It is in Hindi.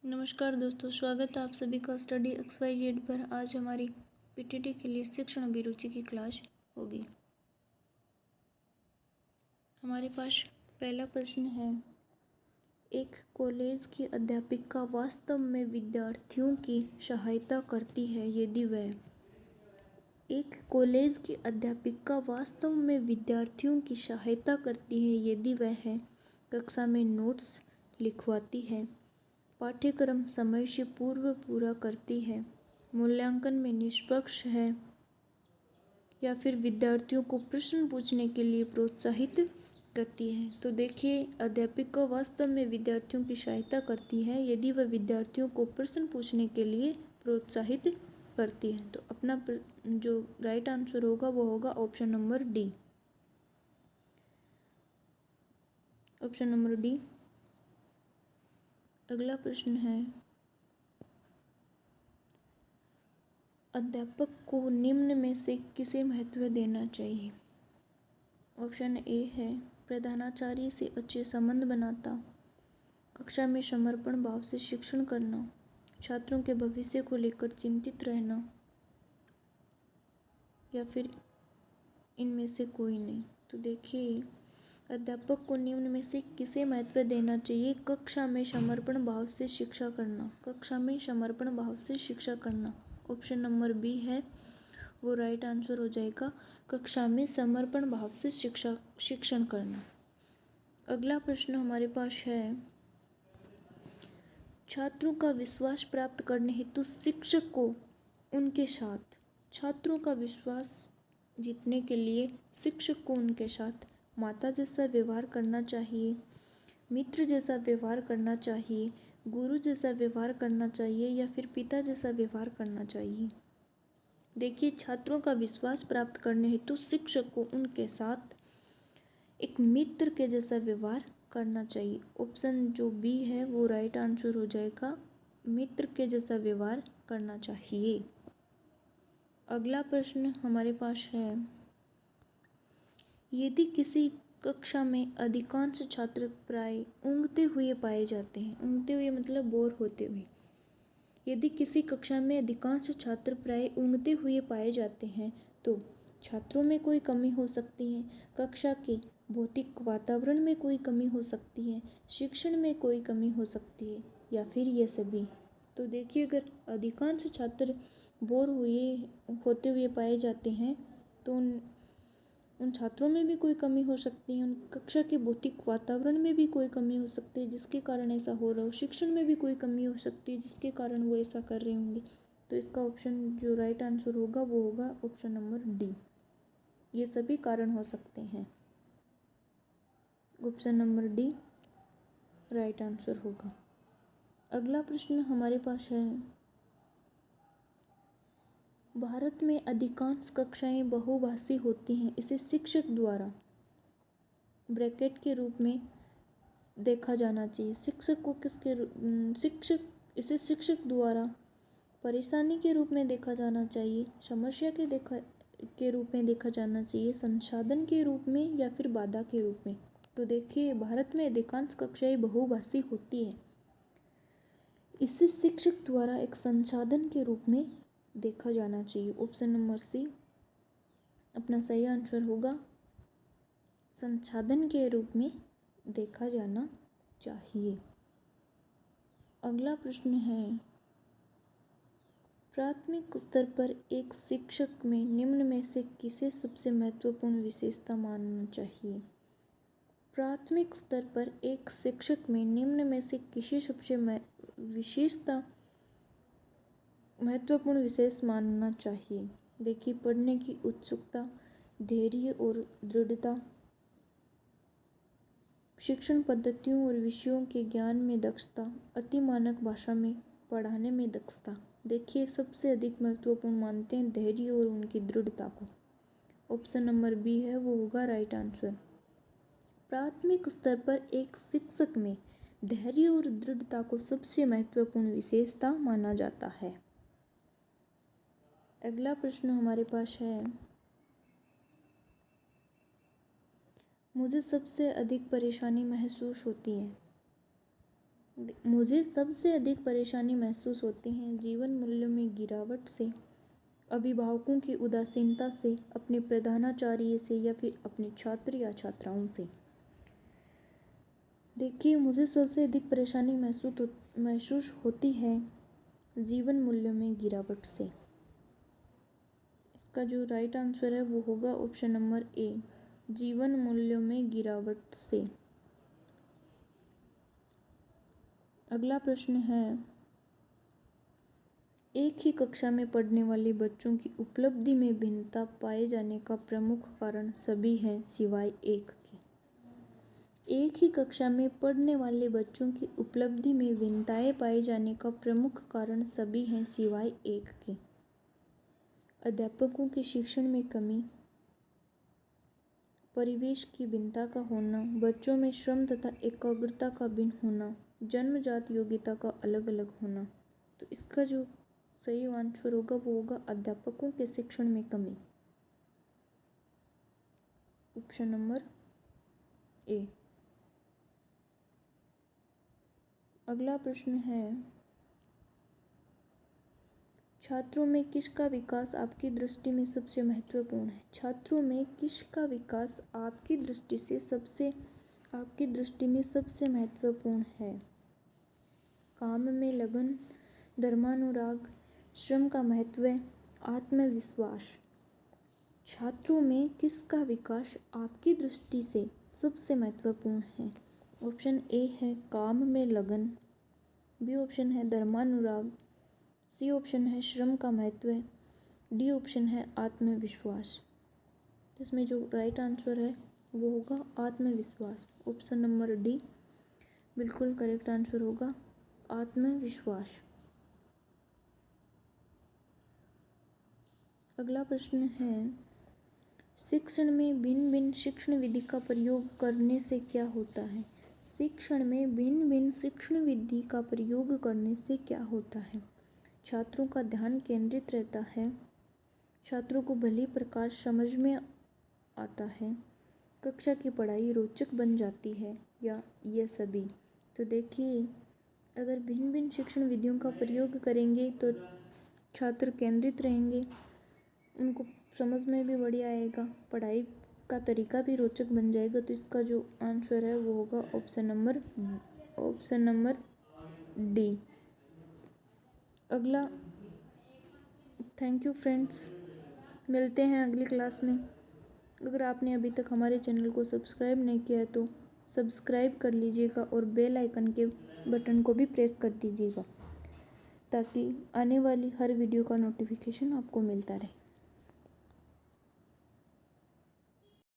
नमस्कार दोस्तों, स्वागत है आप सभी का स्टडी XYZ पर। आज हमारी पीटीटी के लिए शिक्षण अभिरुचि की क्लास होगी। हमारे पास पहला प्रश्न है, एक कॉलेज की अध्यापिका वास्तव में विद्यार्थियों की सहायता करती है यदि वह एक कॉलेज की अध्यापिका वास्तव में विद्यार्थियों की सहायता करती है यदि वह कक्षा में नोट्स लिखवाती है, पाठ्यक्रम समय से पूर्व पूरा करती है, मूल्यांकन में निष्पक्ष है, या फिर विद्यार्थियों को प्रश्न पूछने के लिए प्रोत्साहित करती है। तो देखिए, अध्यापिका वास्तव में विद्यार्थियों की सहायता करती है यदि वह विद्यार्थियों को प्रश्न पूछने के लिए प्रोत्साहित करती है। तो अपना जो राइट आंसर होगा वो होगा option number D. Option number D. अगला प्रश्न है, अध्यापक को निम्न में से किसे महत्व देना चाहिए। ऑप्शन ए है प्रधानाचार्य से अच्छे संबंध बनाता, कक्षा में समर्पण भाव से शिक्षण करना, छात्रों के भविष्य को लेकर चिंतित रहना, या फिर इनमें से कोई नहीं। तो देखिए, अध्यापक को निम्न में से किसे महत्व देना चाहिए। कक्षा में समर्पण भाव से शिक्षा करना, कक्षा में समर्पण भाव से शिक्षा करना। ऑप्शन नंबर बी है वो राइट आंसर हो जाएगा, कक्षा में समर्पण भाव से शिक्षण करना। अगला प्रश्न हमारे पास है, छात्रों का विश्वास प्राप्त करने हेतु शिक्षक को उनके साथ, छात्रों का विश्वास जीतने के लिए शिक्षक को उनके साथ माता जैसा व्यवहार करना चाहिए, मित्र जैसा व्यवहार करना चाहिए, गुरु जैसा व्यवहार करना चाहिए, या फिर पिता जैसा व्यवहार करना चाहिए। देखिए, छात्रों का विश्वास प्राप्त करने हेतु शिक्षक को उनके साथ एक मित्र के जैसा व्यवहार करना चाहिए। ऑप्शन जो बी है वो राइट आंसर हो जाएगा, मित्र के जैसा व्यवहार करना चाहिए। अगला प्रश्न हमारे पास है, यदि किसी कक्षा में अधिकांश छात्र प्राय ऊँघते हुए पाए जाते हैं, ऊँघते हुए मतलब बोर होते हुए, यदि किसी कक्षा में अधिकांश छात्र प्राय ऊँघते हुए पाए जाते हैं तो छात्रों में कोई कमी हो सकती है, कक्षा के भौतिक वातावरण में कोई कमी हो सकती है, शिक्षण में कोई कमी हो सकती है, या फिर ये सभी। तो देखिए, अगर अधिकांश छात्र बोर होते हुए पाए जाते हैं तो उन छात्रों में भी कोई कमी हो सकती है, उन कक्षा के भौतिक वातावरण में भी कोई कमी हो सकती है जिसके कारण ऐसा हो रहा हो, शिक्षण में भी कोई कमी हो सकती है जिसके कारण वो ऐसा कर रहे होंगे। तो इसका ऑप्शन जो राइट आंसर होगा वो होगा ऑप्शन नंबर डी, ये सभी कारण हो सकते हैं। Option number D right answer होगा। अगला प्रश्न हमारे पास है, भारत में अधिकांश कक्षाएं बहुभाषी होती हैं, इसे शिक्षक द्वारा ब्रैकेट के रूप में देखा जाना चाहिए। शिक्षक को इसे शिक्षक द्वारा परेशानी के रूप में देखा जाना चाहिए, समस्या के रूप में देखा जाना चाहिए, संसाधन के रूप में, या फिर बाधा के रूप में। तो देखिए, भारत में अधिकांश कक्षाएं बहुभाषी होती है, इसे शिक्षक द्वारा एक संसाधन के रूप में देखा जाना चाहिए। ऑप्शन नंबर सी अपना सही आंसर होगा, संसाधन के रूप में देखा जाना चाहिए। अगला प्रश्न है, प्राथमिक स्तर पर एक शिक्षक में निम्न में से किसे सबसे महत्वपूर्ण विशेषता मानना चाहिए। प्राथमिक स्तर पर एक शिक्षक में निम्न में से किसे सबसे महत्वपूर्ण विशेष मानना चाहिए। देखिए, पढ़ने की उत्सुकता, धैर्य और दृढ़ता, शिक्षण पद्धतियों और विषयों के ज्ञान में दक्षता, अति मानक भाषा में पढ़ाने में दक्षता। देखिए, सबसे अधिक महत्वपूर्ण मानते हैं धैर्य और उनकी दृढ़ता को। ऑप्शन नंबर बी है वो होगा राइट आंसर। प्राथमिक स्तर पर एक शिक्षक में धैर्य और दृढ़ता को सबसे महत्वपूर्ण विशेषता माना जाता है। अगला प्रश्न हमारे पास है, मुझे सबसे अधिक परेशानी महसूस होती है। मुझे सबसे अधिक परेशानी महसूस होती है जीवन मूल्यों में गिरावट से, अभिभावकों की उदासीनता से, अपने प्रधानाचार्य से या फिर अपने छात्र या छात्राओं से। देखिए, मुझे सबसे अधिक परेशानी महसूस होती है जीवन मूल्यों में गिरावट से। इसका जो राइट आंसर है वो होगा ऑप्शन नंबर ए, जीवन मूल्यों में गिरावट से। अगला प्रश्न है, एक ही कक्षा में पढ़ने वाले बच्चों की उपलब्धि में भिन्नता पाए जाने का प्रमुख कारण सभी हैं सिवाय एक के। एक ही कक्षा में पढ़ने वाले बच्चों की उपलब्धि में भिन्नताएं पाए जाने का प्रमुख कारण सभी हैं सिवाय एक के। अध्यापकों के शिक्षण में कमी, परिवेश की भिन्नता का होना, बच्चों में श्रम तथा एकाग्रता का भिन्न होना, जन्मजात योग्यता का अलग अलग होना। तो इसका जो सही आंसर होगा वो होगा अध्यापकों के शिक्षण में कमी, ऑप्शन नंबर ए। अगला प्रश्न है, छात्रों में किसका विकास आपकी दृष्टि में सबसे महत्वपूर्ण है? छात्रों में किसका विकास आपकी दृष्टि में सबसे महत्वपूर्ण है? काम में लगन, धर्मानुराग, श्रम का महत्व, आत्मविश्वास। छात्रों में किसका विकास आपकी दृष्टि से सबसे महत्वपूर्ण है? ऑप्शन ए है काम में लगन, बी ऑप्शन है धर्मानुराग, सी ऑप्शन है श्रम का महत्व, डी ऑप्शन है आत्मविश्वास। इसमें जो राइट आंसर है वो होगा आत्मविश्वास, ऑप्शन नंबर डी बिल्कुल करेक्ट आंसर होगा, आत्मविश्वास। अगला प्रश्न है, शिक्षण में भिन्न भिन्न शिक्षण विधि का प्रयोग करने से क्या होता है? शिक्षण में भिन्न भिन्न शिक्षण विधि का प्रयोग करने से क्या होता है? छात्रों का ध्यान केंद्रित रहता है, छात्रों को भली प्रकार समझ में आता है, कक्षा की पढ़ाई रोचक बन जाती है, या ये सभी? तो देखिए, अगर भिन्न भिन्न शिक्षण विधियों का प्रयोग करेंगे तो छात्र केंद्रित रहेंगे, उनको समझ में भी बढ़िया आएगा, पढ़ाई का तरीका भी रोचक बन जाएगा। तो इसका जो आंसर है वो होगा ऑप्शन नंबर डी। अगला, थैंक यू फ्रेंड्स, मिलते हैं अगली क्लास में। अगर आपने अभी तक हमारे चैनल को सब्सक्राइब नहीं किया है तो सब्सक्राइब कर लीजिएगा और बेल आइकन के बटन को भी प्रेस कर दीजिएगा ताकि आने वाली हर वीडियो का नोटिफिकेशन आपको मिलता रहे।